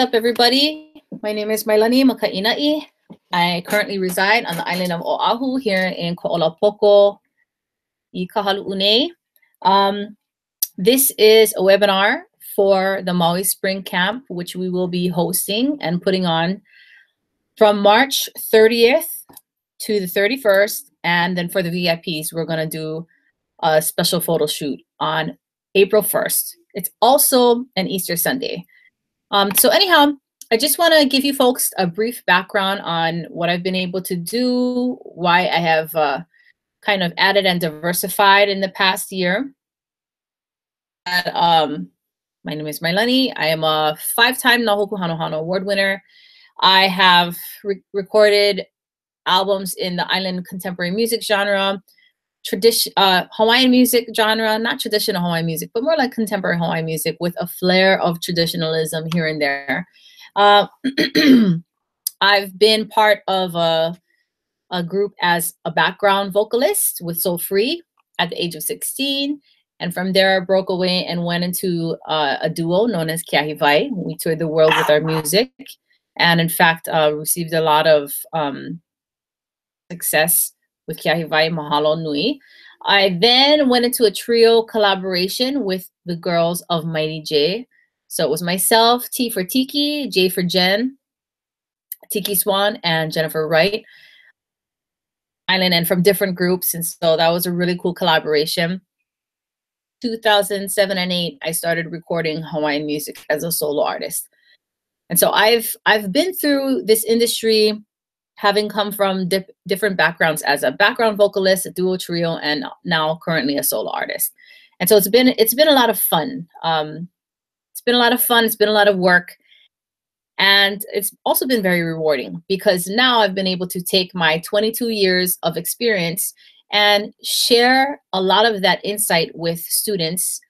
up, everybody? My name is Mailani Makaina'i. I currently reside on the island of Oahu here in Ko'olapoko, i Kahalu'une. This is a webinar for the Maui Spring Camp, which we will be hosting and putting on from March 30th to the 31st. And then for the VIPs, we're going to do a special photo shoot on April 1st. It's also an Easter Sunday. So anyhow, I just want to give you folks a brief background on what I've been able to do, why I have kind of added and diversified in the past year. My name is Mailani. I am a 5-time Nahoku Hanohano Award winner. I have recorded albums in the island contemporary music genre, Hawaiian music genre, not traditional Hawaiian music, but more like contemporary Hawaiian music with a flair of traditionalism here and there. I've been part of a group as a background vocalist with Soul Free at the age of 16. And from there, I broke away and went into a duo known as Kiahivai. We toured the world with our music and, in fact, received a lot of success with Kiahivai, Mahalo Nui. I then went into a trio collaboration with the girls of Mighty J. So it was myself, T for Tiki, J for Jen, Tiki Swan, and Jennifer Wright. Island and from different groups. And so that was a really cool collaboration. 2007 and 8, I started recording Hawaiian music as a solo artist. And so I've been through this industry, having come from different backgrounds as a background vocalist, a duo trio, and now currently a solo artist. And so it's been a lot of fun. It's been a lot of fun. It's been a lot of work. And it's also been very rewarding because now I've been able to take my 22 years of experience and share a lot of that insight with students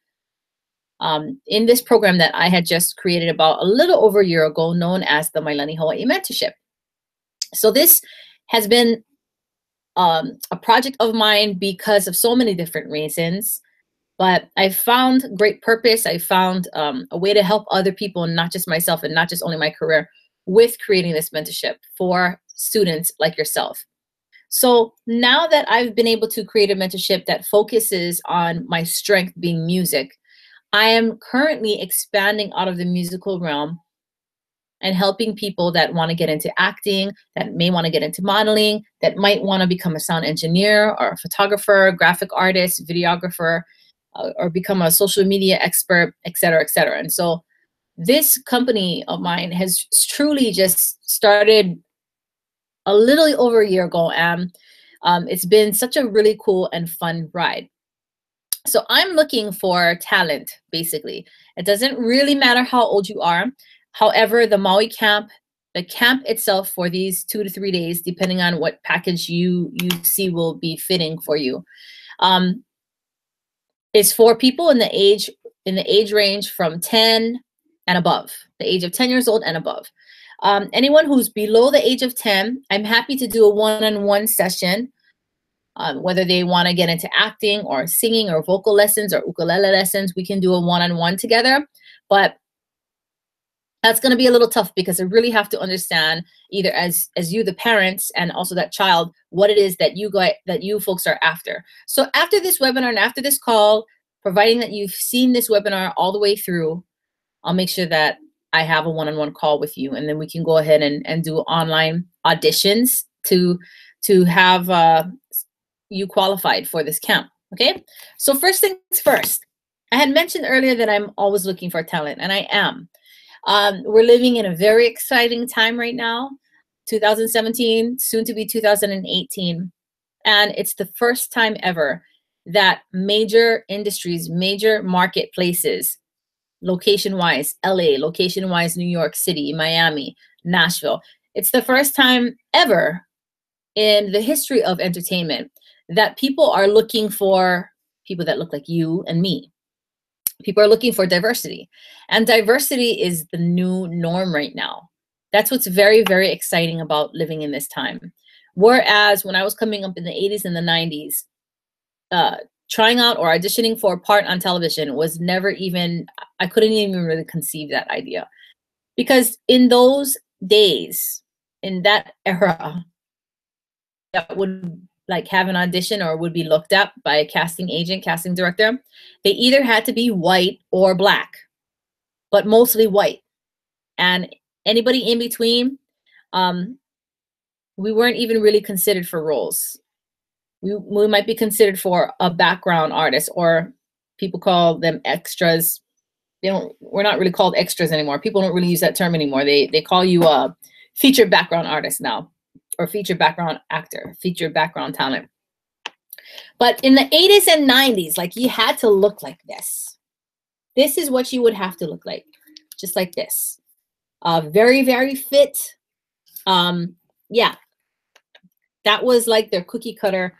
in this program that I had just created about a little over a year ago, known as the Mailani Hawaii Mentorship. So this has been a project of mine because of so many different reasons, but I found great purpose. I found a way to help other people, not just myself and not just only my career, with creating this mentorship for students like yourself. So now that I've been able to create a mentorship that focuses on my strength being music, I am currently expanding out of the musical realm and helping people that want to get into acting, that may want to get into modeling, that might want to become a sound engineer or a photographer, graphic artist, videographer, or become a social media expert, et cetera, et cetera. And so this company of mine has truly just started a little over a year ago, and it's been such a really cool and fun ride. So I'm looking for talent, basically. It doesn't really matter how old you are. However, the Maui camp, the camp itself for these 2 to 3 days, depending on what package you see will be fitting for you, is for people in the age range from 10 and above, the age of 10 years old and above. Anyone who's below the age of 10, I'm happy to do a one-on-one session, whether they want to get into acting or singing or vocal lessons or ukulele lessons, we can do a one-on-one together. But that's going to be a little tough because I really have to understand, either as you, the parents, and also that child, what it is that you folks are after. So after this webinar and after this call, providing that you've seen this webinar all the way through, I'll make sure that I have a one-on-one call with you, and then we can go ahead and do online auditions to have you qualified for this camp. Okay. So first things first, I had mentioned earlier that I'm always looking for talent, and I am. We're living in a very exciting time right now, 2017, soon to be 2018. And it's the first time ever that major industries, major marketplaces, location-wise, LA, location-wise, New York City, Miami, Nashville. It's the first time ever in the history of entertainment that people are looking for people that look like you and me. People are looking for diversity, and diversity is the new norm right now. That's what's very, very exciting about living in this time. Whereas when I was coming up in the 80s and the 90s, trying out or auditioning for a part on television was never even, I couldn't even really conceive that idea. Because in those days, in that era, that would like have an audition or would be looked up by a casting agent, casting director, they either had to be white or black, but mostly white. And anybody in between, um, we weren't even really considered for roles. We might be considered for a background artist, or people call them extras. We're not really called extras anymore. People don't really use that term anymore. They call you a featured background artist now, or featured background actor, featured background talent. But in the 80s and 90s, like, you had to look like this. This is what you would have to look like, just like this. Very, very fit. Yeah, that was like their cookie cutter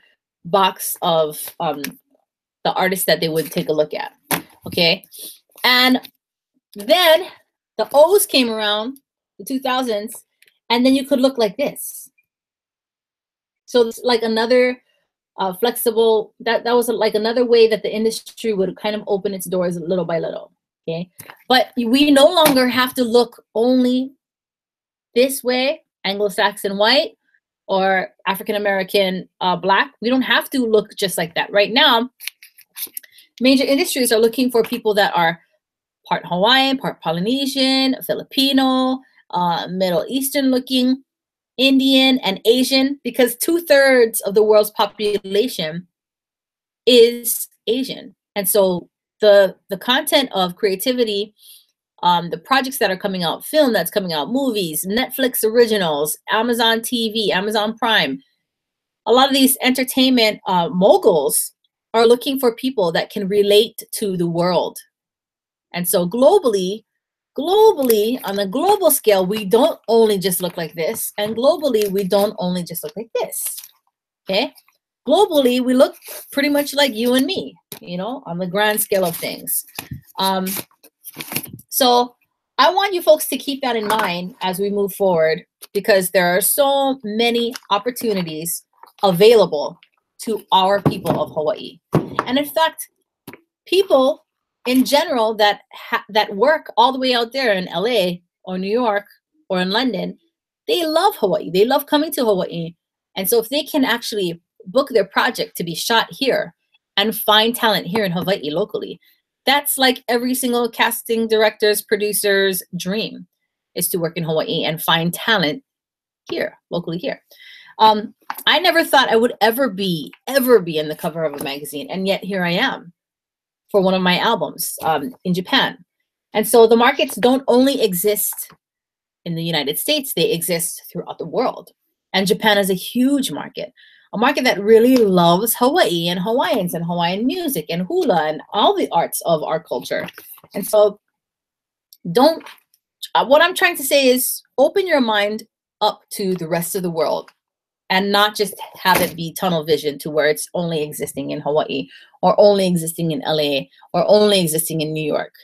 box of the artists that they would take a look at. Okay, and then the O's came around, the 2000s, and then you could look like this. So it's like another flexible, that was like another way that the industry would kind of open its doors little by little. Okay, but we no longer have to look only this way, Anglo-Saxon white or African American black. We don't have to look just like that. Right now, major industries are looking for people that are part Hawaiian, part Polynesian, Filipino, Middle Eastern looking, Indian, and Asian, because 2/3 of the world's population is Asian. And so the content of creativity, the projects that are coming out, film that's coming out, movies, Netflix originals, Amazon TV, Amazon Prime, a lot of these entertainment moguls are looking for people that can relate to the world. And so globally, on the global scale, we don't only just look like this. And globally, we don't only just look like this. Okay? Globally, we look pretty much like you and me, you know, on the grand scale of things. So I want you folks to keep that in mind as we move forward, because there are so many opportunities available to our people of Hawaii. And in fact, people in general that work all the way out there in LA or New York or in London, they love Hawaii. They love coming to Hawaii. And so if they can actually book their project to be shot here and find talent here in Hawaii locally, that's like every single casting director's, producer's dream, is to work in Hawaii and find talent here, locally here. I never thought I would ever be in the cover of a magazine, and yet here I am for one of my albums in Japan. And so the markets don't only exist in the United States, they exist throughout the world. And Japan is a huge market, a market that really loves Hawaii and Hawaiians and Hawaiian music and hula and all the arts of our culture. And so what I'm trying to say is open your mind up to the rest of the world, and not just have it be tunnel vision to where it's only existing in Hawaii or only existing in LA or only existing in New York.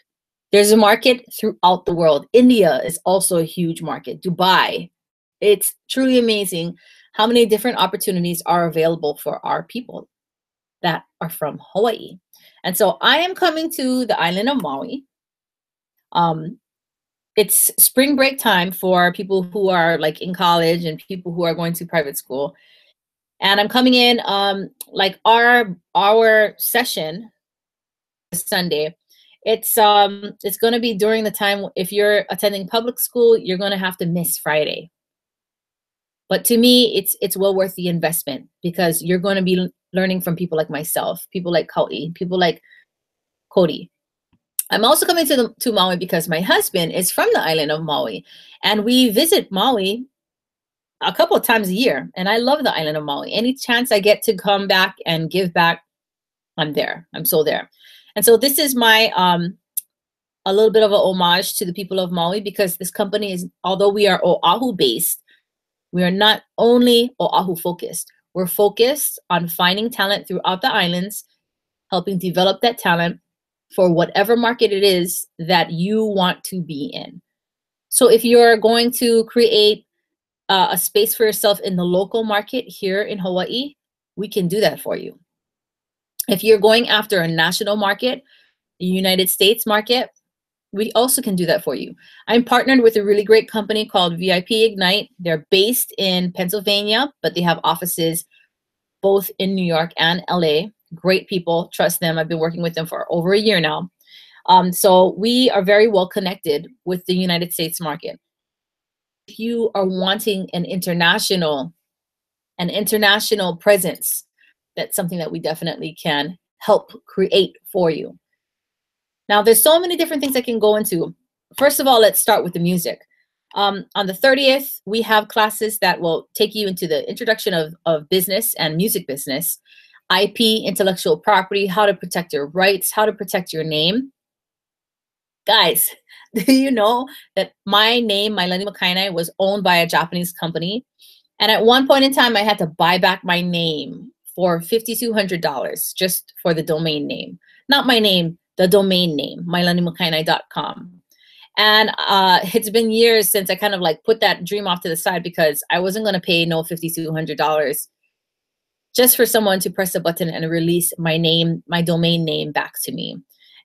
There's a market throughout the world. India is also a huge market. Dubai. It's truly amazing how many different opportunities are available for our people that are from Hawaii. And so I am coming to the island of Maui. It's spring break time for people who are like in college and people who are going to private school. And I'm coming in, like our session this Sunday. It's going to be during the time, if you're attending public school, you're going to have to miss Friday. But to me, it's well worth the investment, because you're going to be learning from people like myself, people like Kau'i, people like Cody. I'm also coming to Maui because my husband is from the island of Maui, and we visit Maui a couple of times a year, and I love the island of Maui. Any chance I get to come back and give back, I'm there. I'm so there. And so this is my a little bit of an homage to the people of Maui, because this company is, although we are Oahu based, we are not only Oahu focused. We're focused on finding talent throughout the islands, helping develop that talent for whatever market it is that you want to be in. So if you're going to create a space for yourself in the local market here in Hawaii, we can do that for you. If you're going after a national market, the United States market, we also can do that for you. I'm partnered with a really great company called VIP Ignite. They're based in Pennsylvania, but they have offices both in New York and LA. Great people, trust them. I've been working with them for over a year now. So we are very well connected with the United States market. If you are wanting an international presence, that's something that we definitely can help create for you. Now, there's so many different things I can go into. First of all, let's start with the music. On the 30th, we have classes that will take you into the introduction of business and music business, IP, intellectual property, how to protect your rights, how to protect your name. Guys, do you know that my name, Mailani Makainai, was owned by a Japanese company? And at one point in time, I had to buy back my name for $5,200 just for the domain name. Not my name, the domain name, MailaniMakainai.com. And it's been years since I kind of like put that dream off to the side because I wasn't going to pay no $5,200 just for someone to press a button and release my name, my domain name back to me.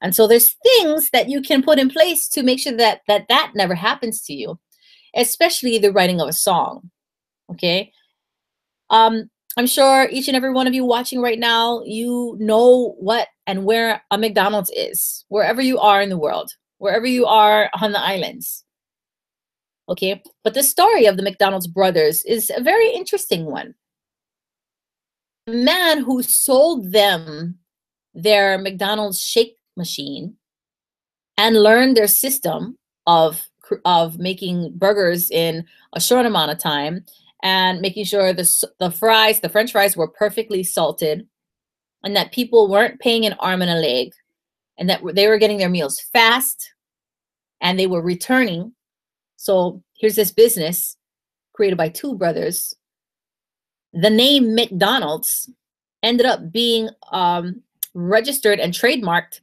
And so there's things that you can put in place to make sure that that never happens to you, especially the writing of a song. Okay. I'm sure each and every one of you watching right now, you know what and where a McDonald's is, wherever you are in the world, wherever you are on the islands. Okay. But the story of the McDonald's brothers is a very interesting one. The man who sold them their McDonald's shake machine and learned their system of making burgers in a short amount of time and making sure the French fries were perfectly salted and that people weren't paying an arm and a leg and that they were getting their meals fast and they were returning. So here's this business created by two brothers. The name McDonald's ended up being registered and trademarked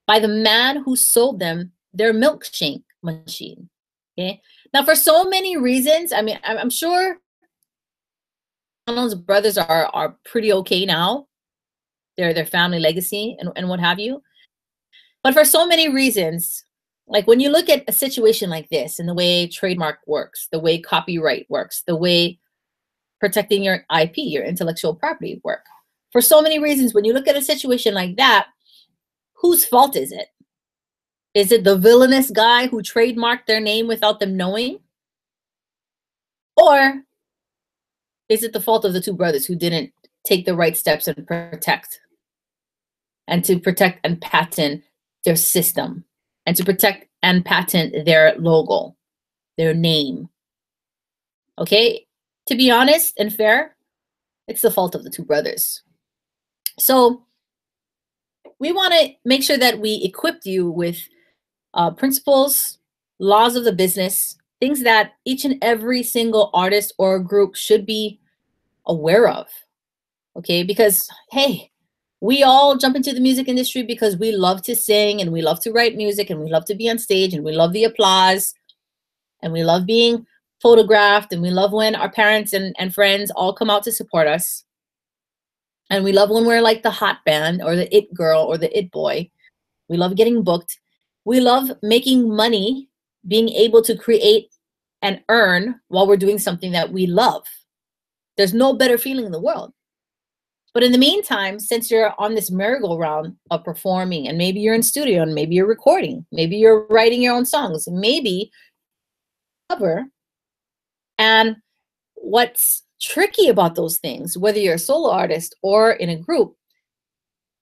by the man who sold them their milkshake machine. Okay. Now, for so many reasons, I mean, I'm sure McDonald's brothers are pretty okay now. Their family legacy and what have you. But for so many reasons, like when you look at a situation like this and the way trademark works, the way copyright works, the way protecting your IP, your intellectual property work, for so many reasons, when you look at a situation like that, whose fault is it? Is it the villainous guy who trademarked their name without them knowing? Or is it the fault of the two brothers who didn't take the right steps and protect and patent their system and to protect and patent their logo, their name? Okay, to be honest and fair, it's the fault of the two brothers. So we want to make sure that we equip you with principles, laws of the business, things that each and every single artist or group should be aware of. Okay, because hey, we all jump into the music industry because we love to sing and we love to write music and we love to be on stage and we love the applause and we love being photographed and we love when our parents and friends all come out to support us. And we love when we're like the hot band or the it girl or the it boy. We love getting booked. We love making money, being able to create and earn while we're doing something that we love. There's no better feeling in the world. But in the meantime, since you're on this merry-go-round of performing, and maybe you're in studio, and maybe you're recording, maybe you're writing your own songs, maybe cover. And what's tricky about those things, whether you're a solo artist or in a group,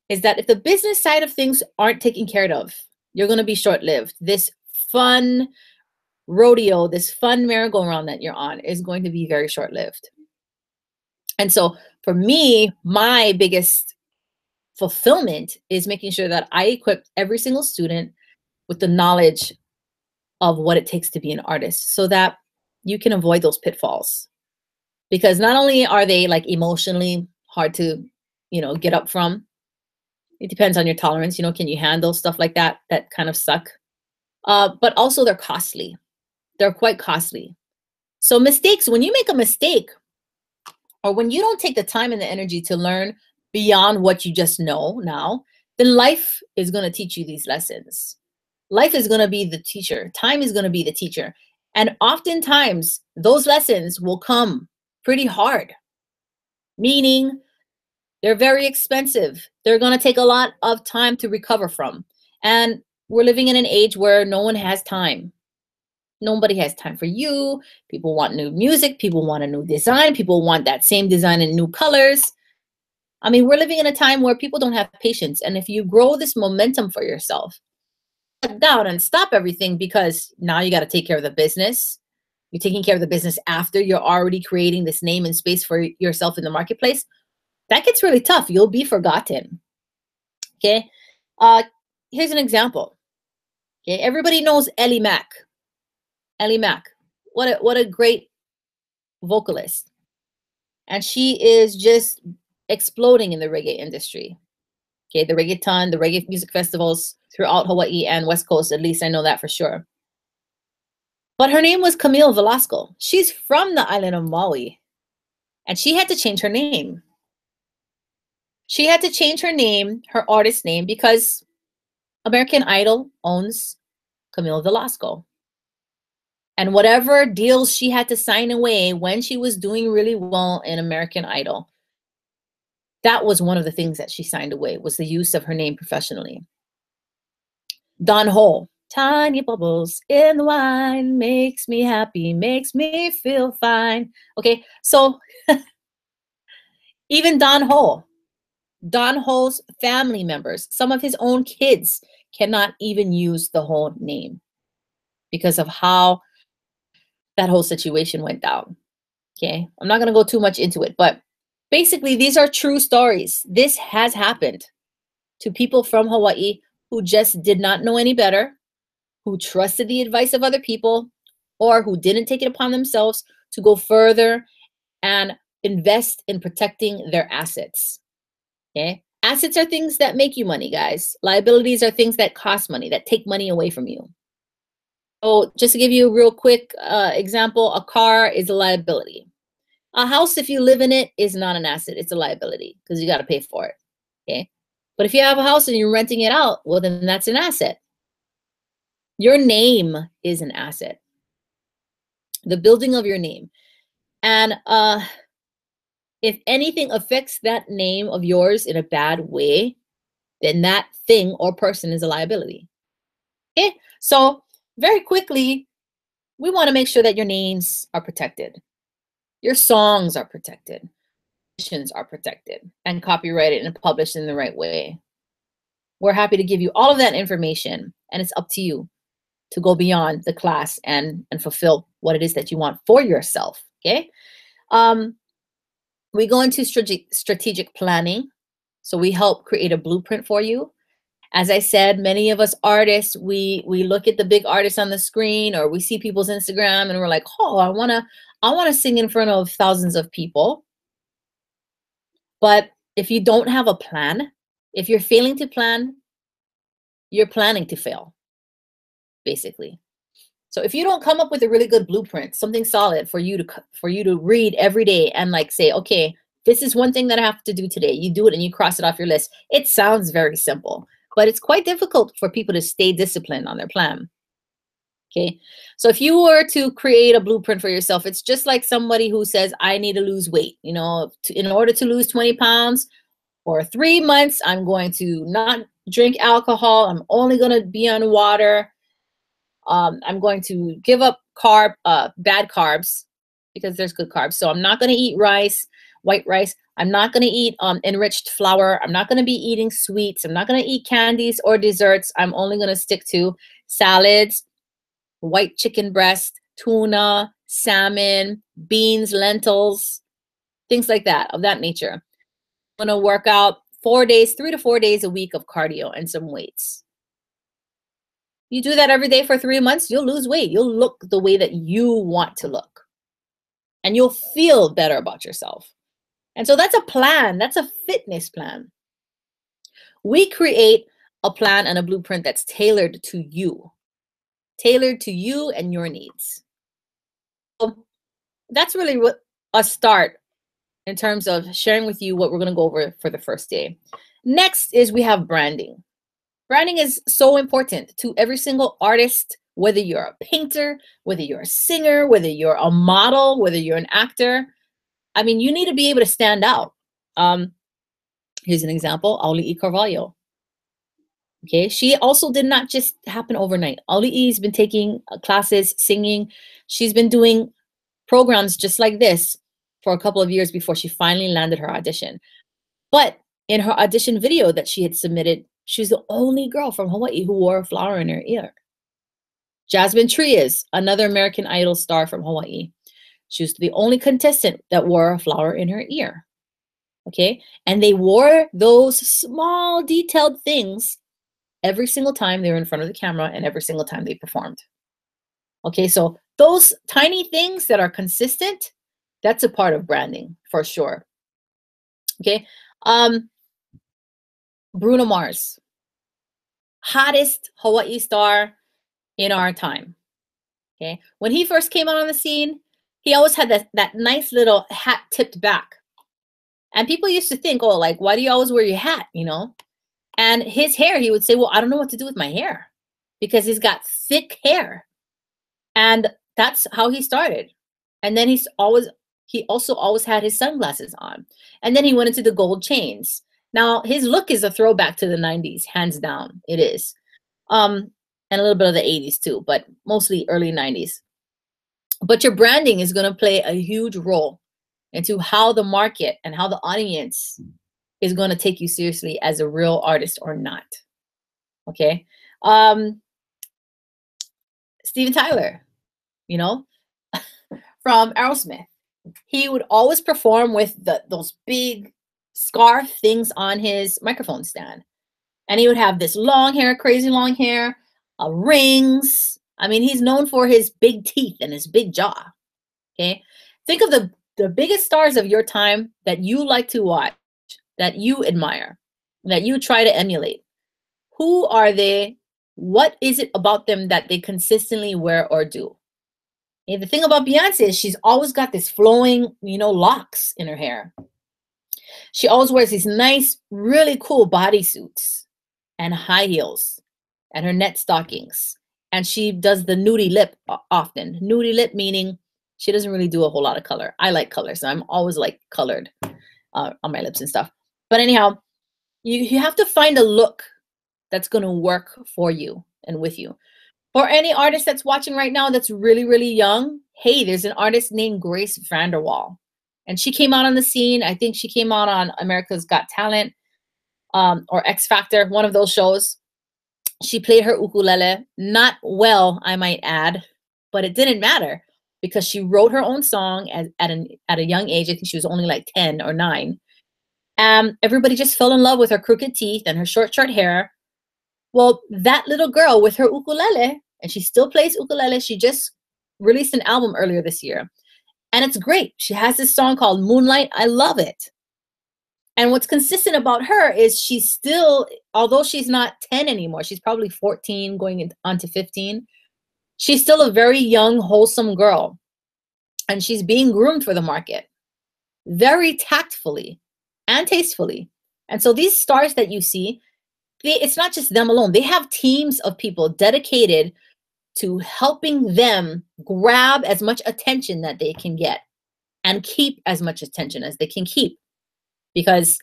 is that if the business side of things aren't taken care of, you're going to be short-lived. This fun rodeo, this fun merry-go-round that you're on is going to be very short-lived. And so for me, my biggest fulfillment is making sure that I equip every single student with the knowledge of what it takes to be an artist so that you can avoid those pitfalls. Because not only are they like emotionally hard to, get up from, it depends on your tolerance, can you handle stuff like that kind of suck? But also they're costly. They're quite costly. So mistakes, when you make a mistake, or when you don't take the time and the energy to learn beyond what you just know now, then life is going to teach you these lessons. Life is going to be the teacher. Time is going to be the teacher. And oftentimes, those lessons will come pretty hard, meaning they're very expensive. They're going to take a lot of time to recover from. And we're living in an age where no one has time. Nobody has time for you. People want new music. People want a new design. People want that same design in new colors. I mean, we're living in a time where people don't have patience. And if you grow this momentum for yourself, cut down and stop everything because now you got to take care of the business. You're taking care of the business after you're already creating this name and space for yourself in the marketplace. That gets really tough. You'll be forgotten. Okay. Here's an example. Okay. Everybody knows Ellie Mack. Ellie Mack. What a great vocalist. And she is just exploding in the reggae industry. Okay. The reggaeton, the reggae music festivals throughout Hawaii and West Coast. At least I know that for sure. But her name was Camille Velasco. She's from the island of Maui. And she had to change her name. She had to change her name, her artist name, because American Idol owns Camille Velasco. And whatever deals she had to sign away when she was doing really well in American Idol, that was one of the things that she signed away, was the use of her name professionally. Don Ho, tiny bubbles in the wine, makes me happy, makes me feel fine. Okay, so even Don Ho's family members, some of his own kids cannot even use the whole name because of how that whole situation went down. Okay, I'm not going to go too much into it, but basically these are true stories. This has happened to people from Hawaii who just did not know any better, who trusted the advice of other people, or who didn't take it upon themselves to go further and invest in protecting their assets. Okay, assets are things that make you money, guys. Liabilities are things that cost money, that take money away from you. So just to give you a real quick example, a car is a liability. A house, if you live in it, is not an asset. It's a liability because you got to pay for it. Okay. But if you have a house and you're renting it out, well, then that's an asset. Your name is an asset. The building of your name. And if anything affects that name of yours in a bad way, then that thing or person is a liability. Okay. So very quickly, we want to make sure that your names are protected. Your songs are protected. Musicians are protected and copyrighted and published in the right way. We're happy to give you all of that information, and it's up to you to go beyond the class and fulfill what it is that you want for yourself. Okay. We go into strategic planning. So we help create a blueprint for you. As I said, many of us artists, we look at the big artists on the screen, or we see people's Instagram and we're like, oh, I wanna sing in front of thousands of people. But if you don't have a plan, if you're failing to plan, you're planning to fail, basically. So if you don't come up with a really good blueprint, something solid for you to read every day and like say, okay, this is one thing that I have to do today. You do it and you cross it off your list. It sounds very simple, but it's quite difficult for people to stay disciplined on their plan. Okay. So if you were to create a blueprint for yourself, it's just like somebody who says, I need to lose weight. You know, in order to lose 20 pounds for 3 months, I'm going to not drink alcohol. I'm only going to be on water. I'm going to give up bad carbs because there's good carbs. So I'm not going to eat rice, white rice. I'm not going to eat enriched flour. I'm not going to be eating sweets. I'm not going to eat candies or desserts. I'm only going to stick to salads, white chicken breast, tuna, salmon, beans, lentils, things like that, of that nature. I'm going to work out 4 days, 3 to 4 days a week of cardio and some weights. You do that every day for 3 months, you'll lose weight. You'll look the way that you want to look. And you'll feel better about yourself. And so that's a plan. That's a fitness plan. We create a plan and a blueprint that's tailored to you and your needs. So that's really what a start in terms of sharing with you what we're going to go over for the first day. Next is we have branding. Branding is so important to every single artist, whether you're a painter, whether you're a singer, whether you're a model, whether you're an actor. I mean, you need to be able to stand out. Um, Here's an example, Auli'i Carvalho. Okay, she also did not just happen overnight. Auli'i's been taking classes, singing. She's been doing programs just like this for a couple of years before she finally landed her audition. But in her audition video that she had submitted, she was the only girl from Hawaii who wore a flower in her ear. Jasmine Trias, another American Idol star from Hawaii. She was the only contestant that wore a flower in her ear. Okay, and they wore those small detailed things every single time they were in front of the camera and every single time they performed. Okay, so those tiny things that are consistent, that's a part of branding for sure. Okay, Bruno Mars, hottest Hawaii star in our time. Okay, when he first came out on the scene, he always had that nice little hat tipped back. And people used to think, oh, like, why do you always wear your hat, you know? And his hair, he would say, well, I don't know what to do with my hair because he's got thick hair. And that's how he started. And then he also always had his sunglasses on. And then he went into the gold chains. Now, his look is a throwback to the 90s, hands down. It is. And a little bit of the 80s too, but mostly early 90s. But your branding is going to play a huge role into how the market and how the audience is going to take you seriously as a real artist or not. Okay. Steven Tyler, you know, from Aerosmith. He would always perform with those big scarf things on his microphone stand. And he would have this long hair, crazy long hair, rings. I mean, he's known for his big teeth and his big jaw. Okay. Think of the biggest stars of your time that you like to watch, that you admire, that you try to emulate. Who are they? What is it about them that they consistently wear or do? And the thing about Beyonce is she's always got this flowing, you know, locks in her hair. She always wears these nice, really cool bodysuits and high heels and her net stockings. And she does the nudie lip often. Nudie lip meaning she doesn't really do a whole lot of color. I like color, so I'm always like colored on my lips and stuff. But anyhow, you have to find a look that's going to work for you and with you. For any artist that's watching right now that's really, really young, hey, there's an artist named Grace Vanderwall. And she came out on the scene. I think she came out on America's Got Talent or X Factor, one of those shows. She played her ukulele, not well, I might add, but it didn't matter because she wrote her own song at a young age. I think she was only like 10 or 9. Everybody just fell in love with her crooked teeth and her short hair. Well, that little girl with her ukulele, and she still plays ukulele. She just released an album earlier this year. And it's great. She has this song called Moonlight. I love it. And what's consistent about her is she's still, although she's not 10 anymore, she's probably 14 going on to 15. She's still a very young, wholesome girl. And she's being groomed for the market very tactfully and tastefully. And so these stars that you see, it's not just them alone. They have teams of people dedicated to helping them grab as much attention that they can get and keep as much attention as they can keep. Because,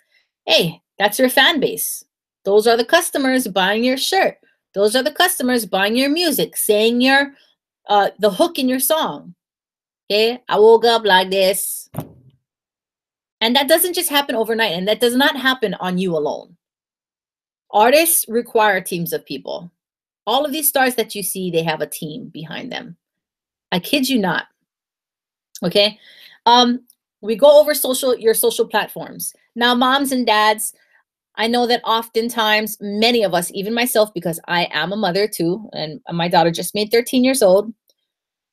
hey, that's your fan base. Those are the customers buying your shirt. Those are the customers buying your music, saying the hook in your song. Okay, I woke up like this. And that doesn't just happen overnight, and that does not happen on you alone. Artists require teams of people. All of these stars that you see, they have a team behind them. I kid you not. Okay. We go over your social platforms. Now, moms and dads, I know that oftentimes many of us, even myself, because I am a mother too, and my daughter just made 13 years old.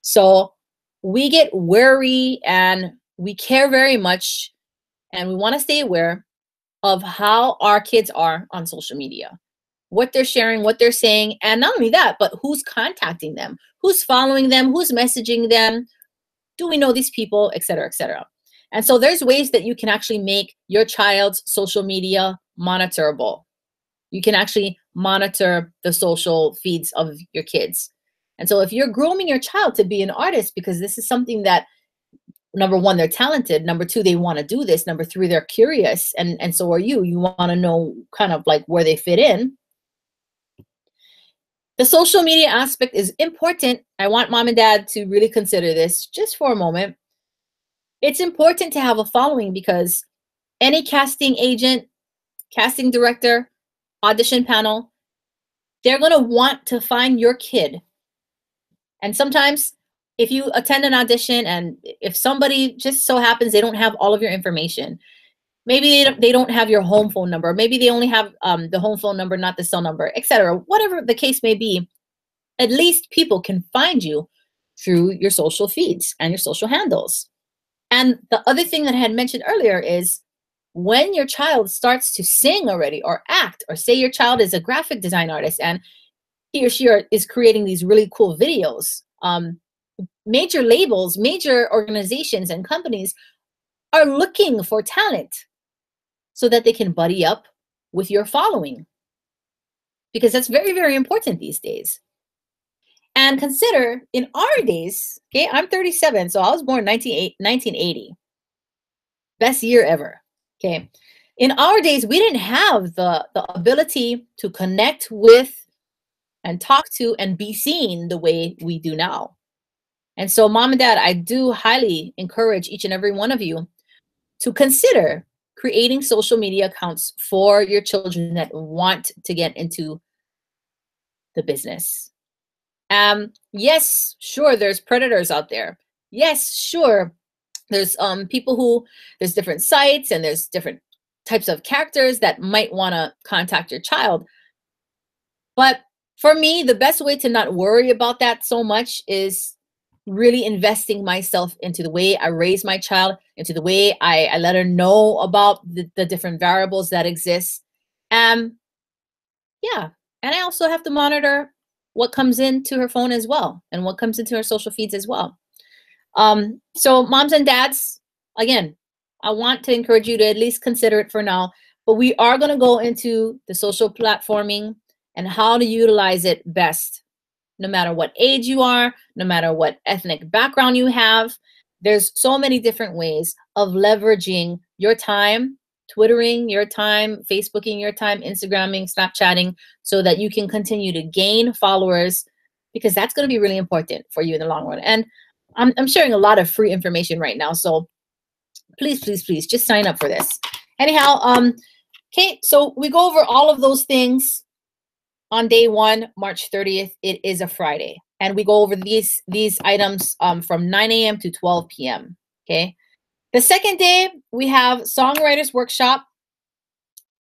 So we get wary and we care very much, and we want to stay aware of how our kids are on social media, what they're sharing, what they're saying, and not only that, but who's contacting them, who's following them, who's messaging them, do we know these people, et cetera, et cetera. And so there's ways that you can actually make your child's social media monitorable. You can actually monitor the social feeds of your kids. And so if you're grooming your child to be an artist because this is something that, number one, they're talented, number two, they want to do this, number three, they're curious, and so are you want to know kind of like where they fit in. The social media aspect is important. I want mom and dad to really consider this just for a moment. It's important to have a following because any casting agent, casting director, audition panel, they're going to want to find your kid. And sometimes if you attend an audition and if somebody just so happens they don't have all of your information, maybe they don't have your home phone number, maybe they only have the home phone number, not the cell number, etc. Whatever the case may be, at least people can find you through your social feeds and your social handles. And the other thing that I had mentioned earlier is when your child starts to sing already or act, or say your child is a graphic design artist and he or she is creating these really cool videos, major labels, major organizations and companies are looking for talent so that they can buddy up with your following, because that's very, very important these days. And consider in our days, okay, I'm 37, so I was born 1980. Best year ever, okay? In our days, we didn't have the ability to connect with and talk to and be seen the way we do now. And so mom and dad, I do highly encourage each and every one of you to consider creating social media accounts for your children that want to get into the business. Yes, sure, there's predators out there. Yes, sure, there's people who, there's different sites and there's different types of characters that might want to contact your child. But for me, the best way to not worry about that so much is really investing myself into the way I raise my child, into the way I let her know about the different variables that exist. Yeah, and I also have to monitor what comes into her phone as well and what comes into her social feeds as well. So moms and dads, again, I want to encourage you to at least consider it for now, but we are going to go into the social platforming and how to utilize it best. No matter what age you are, no matter what ethnic background you have, there's so many different ways of leveraging your time, Twittering your time, Facebooking your time, Instagramming, Snapchatting, so that you can continue to gain followers, because that's going to be really important for you in the long run. And I'm sharing a lot of free information right now, so please, please, please just sign up for this. Anyhow, okay, so we go over all of those things on day one, March 30th. It is a Friday, and we go over these items from 9 a.m. to 12 p.m. Okay. The second day, we have songwriters workshop,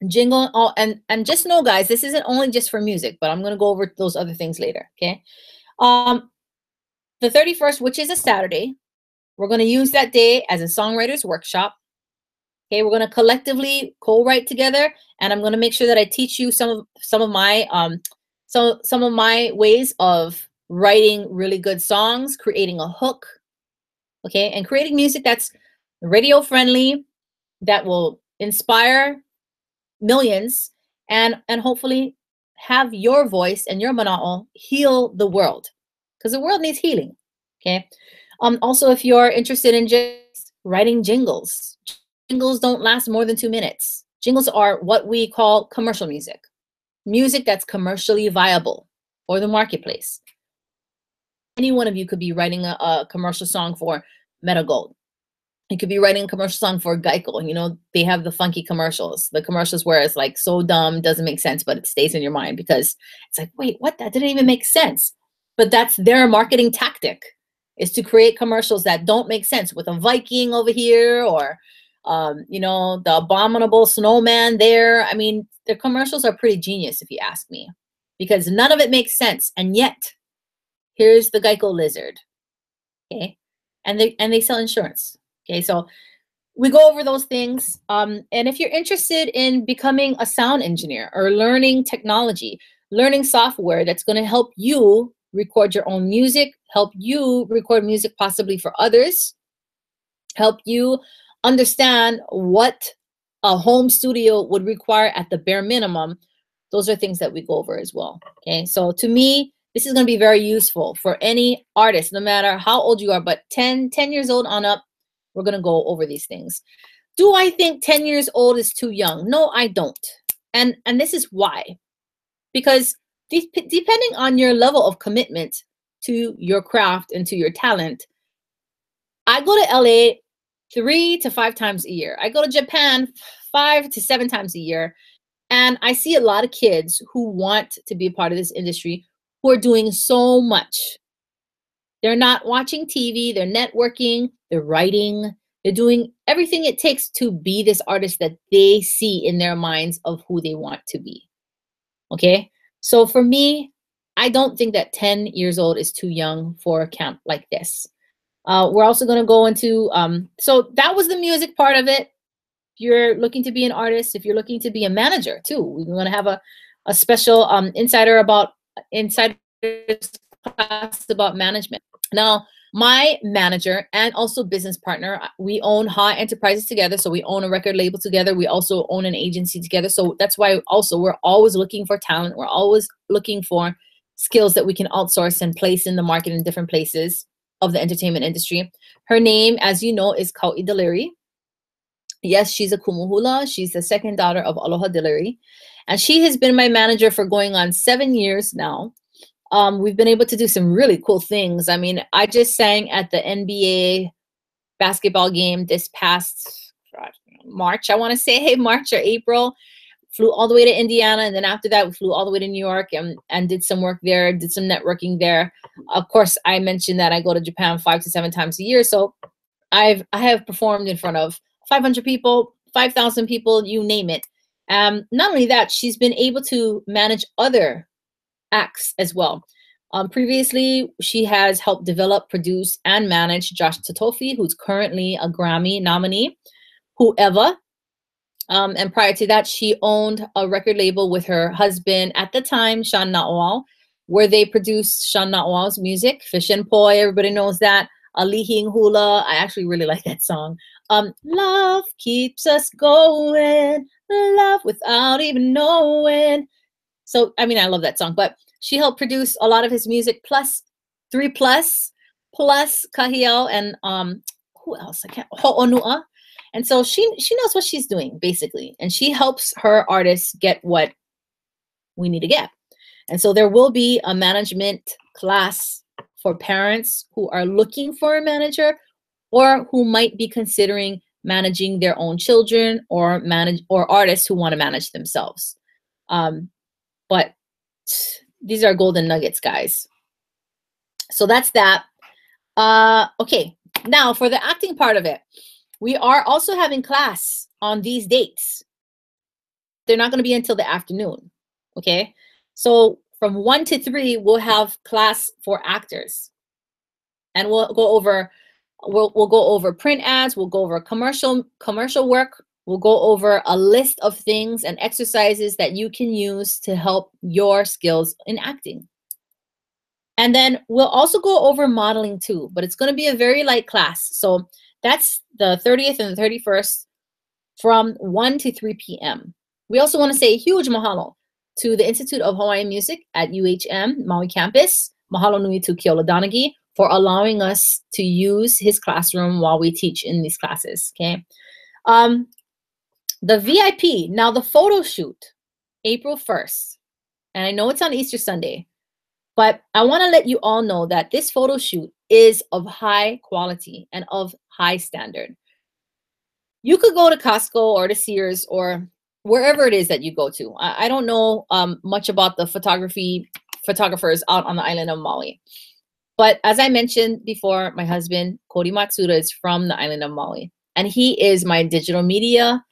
jingle, and just know, guys, this isn't only just for music, but I'm going to go over those other things later. Okay. The 31st, which is a Saturday, we're going to use that day as a songwriters workshop. Okay, we're going to collectively co-write together, and I'm going to make sure that I teach you some of my ways of writing really good songs, creating a hook, okay, and creating music that's radio friendly, that will inspire millions, and hopefully have your voice and your mana'o heal the world, because the world needs healing. Okay. Also, if you're interested in just writing jingles, jingles don't last more than 2 minutes. Jingles are what we call commercial music, music that's commercially viable for the marketplace. Any one of you could be writing a commercial song for Meta Gold. You could be writing a commercial song for Geico. You know, they have the funky commercials, the commercials where it's like so dumb, doesn't make sense, but it stays in your mind because it's like, wait, what? That didn't even make sense. But that's their marketing tactic, is to create commercials that don't make sense, with a Viking over here, or, you know, the abominable snowman there. I mean, their commercials are pretty genius, if you ask me, because none of it makes sense. And yet, here's the Geico lizard, okay? And they sell insurance. Okay, so we go over those things. And if you're interested in becoming a sound engineer or learning technology, learning software that's going to help you record your own music, help you record music possibly for others, help you understand what a home studio would require at the bare minimum, Those are things that we go over as well. Okay, so to me, this is going to be very useful for any artist, no matter how old you are, but 10 years old on up, we're going to go over these things. Do I think 10 years old is too young? No, I don't. And this is why. Because depending on your level of commitment to your craft and to your talent, I go to LA 3 to 5 times a year. I go to Japan 5 to 7 times a year. And I see a lot of kids who want to be a part of this industry who are doing so much. They're not watching TV, they're networking, they're writing, they're doing everything it takes to be this artist that they see in their minds of who they want to be. Okay? So for me, I don't think that 10 years old is too young for a camp like this. We're also going to go into, so that was the music part of it. If you're looking to be an artist, if you're looking to be a manager too, we're going to have a special insider's class about management. Now, my manager and also business partner, we own Ha Enterprises together. So we own a record label together. We also own an agency together. So that's why also we're always looking for talent. We're always looking for skills that we can outsource and place in the market in different places of the entertainment industry. Her name, as you know, is Kau'i Deliri. Yes, she's a kumuhula. She's the second daughter of Aloha Deliri. And she has been my manager for going on 7 years now. We've been able to do some really cool things. I mean, I just sang at the NBA basketball game this past March, I want to say, hey, March or April. Flew all the way to Indiana, and then after that, we flew all the way to New York and did some work there, did some networking there. Of course, I mentioned that I go to Japan 5 to 7 times a year, so I have performed in front of 500 people, 5,000 people, you name it. Not only that, she's been able to manage other acts as well. Previously, she has helped develop, produce, and manage Josh Totofi, who's currently a Grammy nominee, Whoever. And prior to that, she owned a record label with her husband at the time, Sean Na'wal, where they produced Sean Na'wal's music. Fish and Poi, everybody knows that. Alihing Hula, I actually really like that song. Love keeps us going, love without even knowing. So, I mean, I love that song, but she helped produce a lot of his music, plus 3 plus Kahiao and who else? I can't, Ho'onua. And so she knows what she's doing, basically. And she helps her artists get what we need to get. And so there will be a management class for parents who are looking for a manager or who might be considering managing their own children or artists who want to manage themselves. But these are golden nuggets, guys. So that's that. Okay, now for the acting part of it. We are also having class on these dates. They're not going to be until the afternoon, okay? So from 1 to 3, we'll have class for actors. And we'll go over print ads, we'll go over commercial work, we'll go over a list of things and exercises that you can use to help your skills in acting. And then we'll also go over modeling too, but it's going to be a very light class. So that's the 30th and the 31st from 1 to 3 p.m. We also want to say a huge mahalo to the Institute of Hawaiian Music at UHM Maui campus. Mahalo nui to Keola Donaghy for allowing us to use his classroom while we teach in these classes, okay? The VIP, now the photo shoot, April 1st. And I know it's on Easter Sunday, but I want to let you all know that this photo shoot is of high quality and of high standard. You could go to Costco or to Sears or wherever it is that you go to. I don't know much about the photographers out on the island of Maui. But as I mentioned before, my husband, Cody Matsuda, is from the island of Maui. And he is my digital media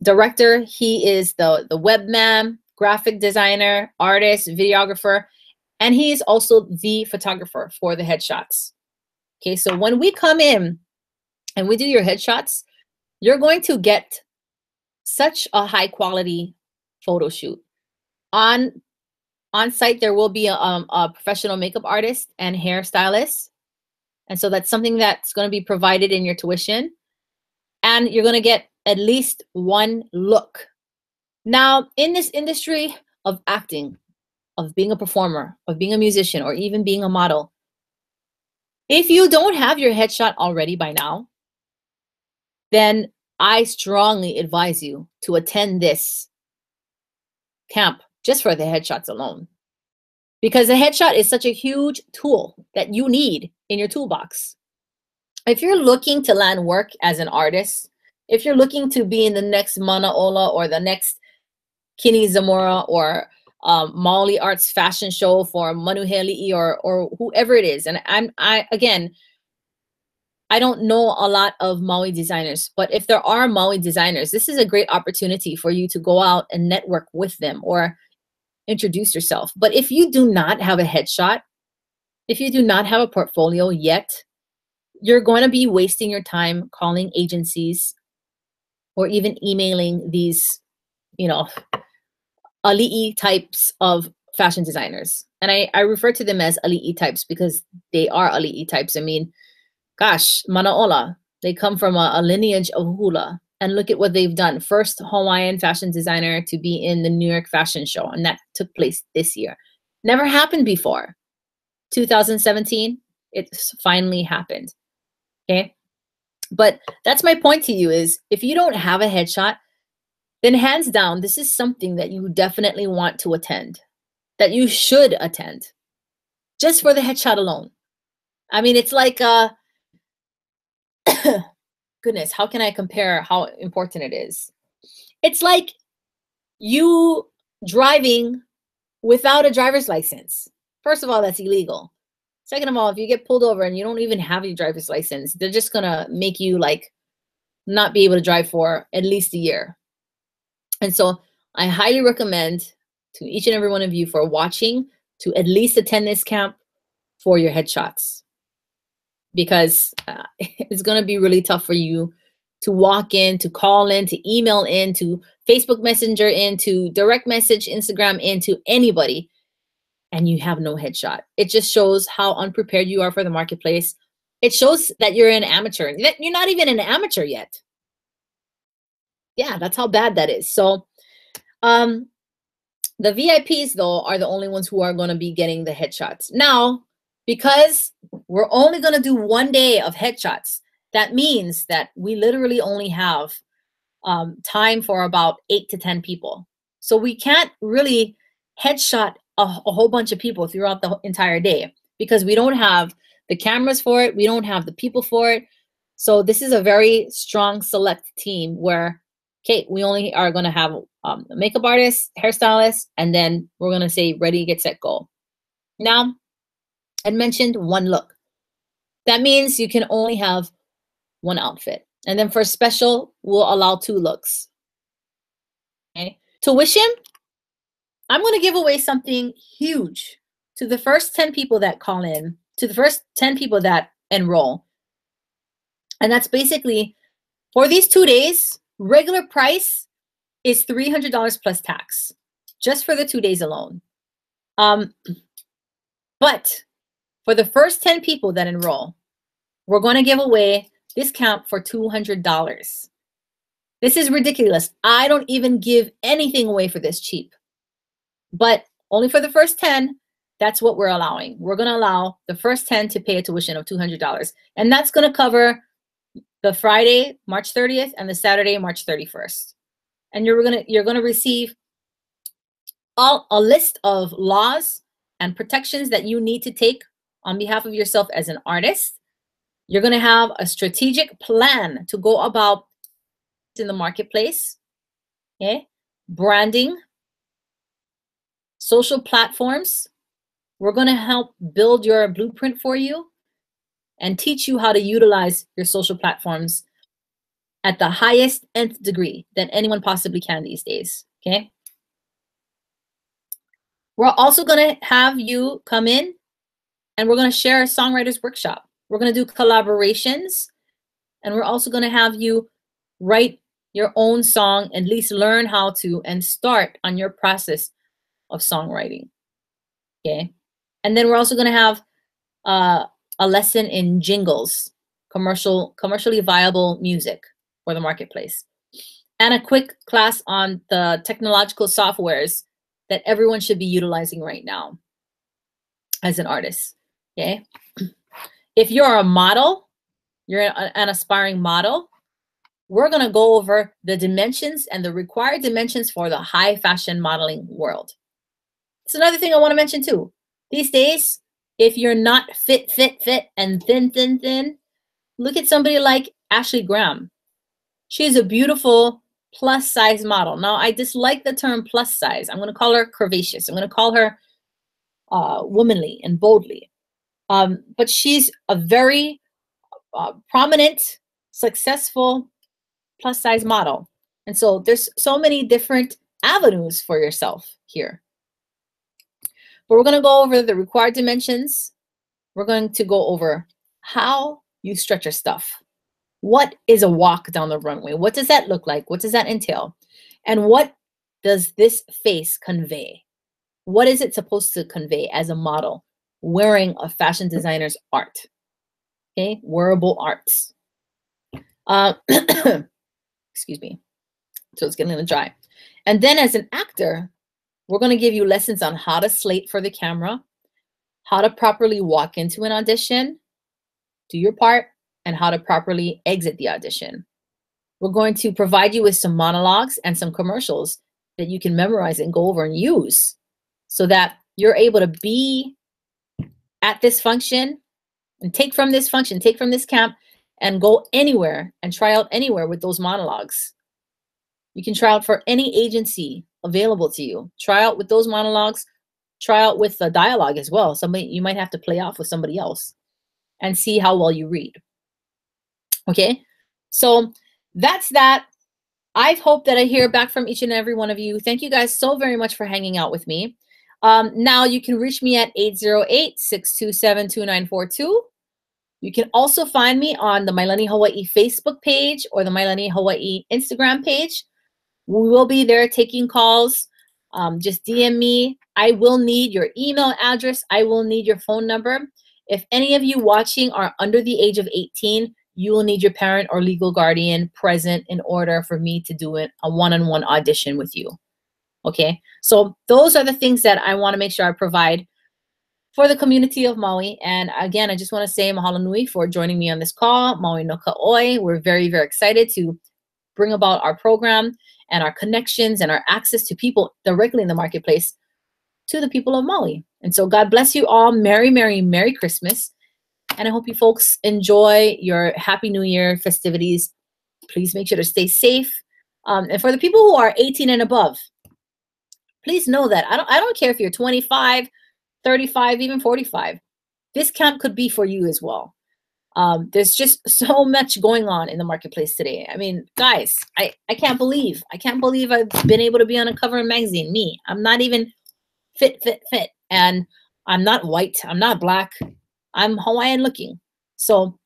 director. He is the webman, graphic designer, artist, videographer. And he is also the photographer for the headshots. Okay, so when we come in and we do your headshots, you're going to get such a high quality photo shoot. On site, there will be a professional makeup artist and hairstylist. And so that's something that's going to be provided in your tuition. And you're going to get at least one look Now, in this industry of acting, of being a performer, of being a musician, or even being a model, if you don't have your headshot already by now, then I strongly advise you to attend this camp just for the headshots alone. Because the headshot is such a huge tool that you need in your toolbox. If you're looking to land work as an artist, if you're looking to be in the next Mana Ola or the next Kini Zamora or Maui Arts fashion show for Manu Heli'i or whoever it is, and I don't know a lot of Maui designers, but if there are Maui designers, this is a great opportunity for you to go out and network with them or introduce yourself. But if you do not have a headshot, if you do not have a portfolio yet, you're going to be wasting your time calling agencies or even emailing these, ali'i types of fashion designers. And I refer to them as ali'i types because they are ali'i types. I mean, gosh, Manaola, they come from a lineage of hula. And look at what they've done. First Hawaiian fashion designer to be in the New York Fashion Show. And that took place this year. Never happened before. 2017, it finally happened. Okay. But that's my point to you is if you don't have a headshot, then hands down, this is something that you definitely want to attend, that you should attend just for the headshot alone. I mean, it's like, goodness, how can I compare how important it is? It's like you driving without a driver's license. First of all, that's illegal. Second of all, if you get pulled over and you don't even have your driver's license, they're just gonna make you like not be able to drive for at least a year. And so I highly recommend to each and every one of you for watching to at least attend this camp for your headshots, because it's going to be really tough for you to walk in, to call in, to email in, to Facebook Messenger in, to direct message Instagram in, to anybody, and you have no headshot. It just shows how unprepared you are for the marketplace. It shows that you're an amateur. You're not even an amateur yet. Yeah, that's how bad that is. So the VIPs, though, are the only ones who are going to be getting the headshots. Now, because we're only going to do 1 day of headshots, that means that we literally only have time for about 8 to 10 people. So we can't really headshot a whole bunch of people throughout the entire day because we don't have the cameras for it. We don't have the people for it. So this is a very strong select team where, okay, we only are going to have a makeup artist, hairstylist, and then we're going to say ready, get, set, go. Now, I mentioned one look. That means you can only have one outfit. And then for special, we'll allow 2 looks. Okay. Tuition, I'm going to give away something huge to the first 10 people that call in, to the first 10 people that enroll. And that's basically for these 2 days, regular price is $300 plus tax, just for the 2 days alone. But for the first 10 people that enroll, we're going to give away discount for $200. This is ridiculous. I don't even give anything away for this cheap. But only for the first 10, that's what we're allowing. We're going to allow the first 10 to pay a tuition of $200. And that's going to cover the Friday, March 30th, and the Saturday, March 31st. And you're going to receive a list of laws and protections that you need to take on behalf of yourself as an artist. You're going to have a strategic plan to go about in the marketplace, okay? Branding, social platforms. We're going to help build your blueprint for you and teach you how to utilize your social platforms at the highest nth degree that anyone possibly can these days, okay? We're also going to have you come in and we're going to share a songwriters workshop. We're going to do collaborations, and we're also going to have you write your own song, at least learn how to and start on your process of songwriting, okay? And then we're also going to have a lesson in jingles, commercially viable music for the marketplace. and a quick class on the technological softwares that everyone should be utilizing right now as an artist, okay? If you're a model, you're an aspiring model, we're gonna go over the dimensions and the required dimensions for the high fashion modeling world. It's another thing I wanna mention too. These days, if you're not fit, and thin, look at somebody like Ashley Graham. She's a beautiful plus size model. Now, I dislike the term plus size. I'm going to call her curvaceous. I'm going to call her womanly and boldly. But she's a very prominent, successful plus size model. And so there's so many different avenues for yourself here. But we're going to go over the required dimensions. We're going to go over how you stretch your stuff. What is a walk down the runway? What does that look like? What does that entail? And what does this face convey? What is it supposed to convey as a model wearing a fashion designer's art? Okay, wearable arts. Excuse me. So it's getting a little dry. And then as an actor, we're going to give you lessons on how to slate for the camera, how to properly walk into an audition, do your part, and how to properly exit the audition. We're going to provide you with some monologues and some commercials that you can memorize and go over and use so that you're able to be at this function and take from this function, take from this camp and go anywhere and try out anywhere with those monologues. You can try out for any agency available to you. Try out with those monologues, try out with the dialogue as well. Somebody you might have to play off with somebody else and see how well you read. Okay, so that's that. I hope that I hear back from each and every one of you. Thank you guys so very much for hanging out with me. Now you can reach me at 808-627-2942. You can also find me on the Mailani Hawaii Facebook page or the Mailani Hawaii Instagram page. We will be there taking calls. Just DM me. I will need your email address. I will need your phone number. If any of you watching are under the age of 18, you will need your parent or legal guardian present in order for me to do a one-on-one audition with you. Okay, so those are the things that I want to make sure I provide for the community of Maui. And again, I just want to say mahalo nui for joining me on this call. Maui no ka oi. We're very, very excited to bring about our program and our connections and our access to people directly in the marketplace to the people of Maui. And so God bless you all. Merry, Merry, Merry Christmas. And I hope you folks enjoy your Happy New Year festivities. Please make sure to stay safe. And for the people who are 18 and above, please know that I don't care if you're 25, 35, even 45. This camp could be for you as well. There's just so much going on in the marketplace today. I mean, guys, I can't believe I've been able to be on a cover of a magazine. Me, I'm not even fit. And I'm not white. I'm not black. I'm Hawaiian looking. So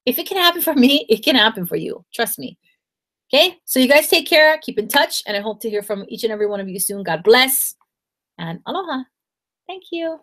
if it can happen for me, it can happen for you. Trust me. Okay, so you guys take care, keep in touch, and I hope to hear from each and every one of you soon. God bless, and aloha. Thank you.